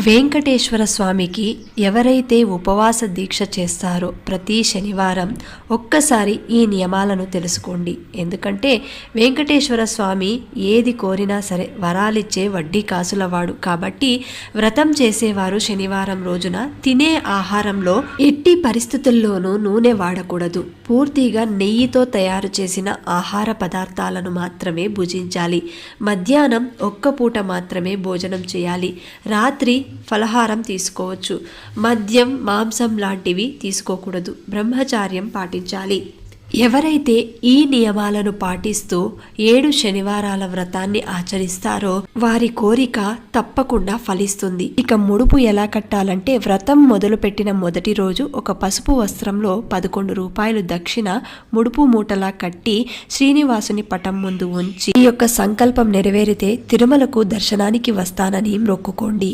వెంకటేశ్వర స్వామికి ఎవరైతే ఉపవాస దీక్ష చేస్తారో ప్రతి శనివారం ఒక్కసారి ఈ నియమాలను తెలుసుకోండి. ఎందుకంటే వెంకటేశ్వర స్వామి ఏది కోరినా సరే వరాలిచ్చే వడ్డీ కాసులవాడు. కాబట్టి వ్రతం చేసేవారు శనివారం రోజున తినే ఆహారంలో ఎట్టి పరిస్థితుల్లోనూ నూనె వాడకూడదు. పూర్తిగా నెయ్యితో తయారు చేసిన ఆహార పదార్థాలను మాత్రమే భుజించాలి. మధ్యాహ్నం ఒక్క పూట మాత్రమే భోజనం చేయాలి. రాత్రి ఫలహారం తీసుకోవచ్చు. మద్యం, మాంసం లాంటివి తీసుకోకూడదు. బ్రహ్మచార్యం పాటించాలి. ఎవరైతే ఈ నియమాలను పాటిస్తూ 7 శనివారాల వ్రతాన్ని ఆచరిస్తారో వారి కోరిక తప్పకుండా ఫలిస్తుంది. ఇక ముడుపు ఎలా కట్టాలంటే, వ్రతం మొదలుపెట్టిన మొదటి రోజు ఒక పసుపు వస్త్రంలో 11 రూపాయలు దక్షిణ ముడుపు మూటలా కట్టి శ్రీనివాసుని పటం ముందు ఉంచి ఈ యొక్క సంకల్పం నెరవేరితే తిరుమలకు దర్శనానికి వస్తానని మొక్కుకోండి.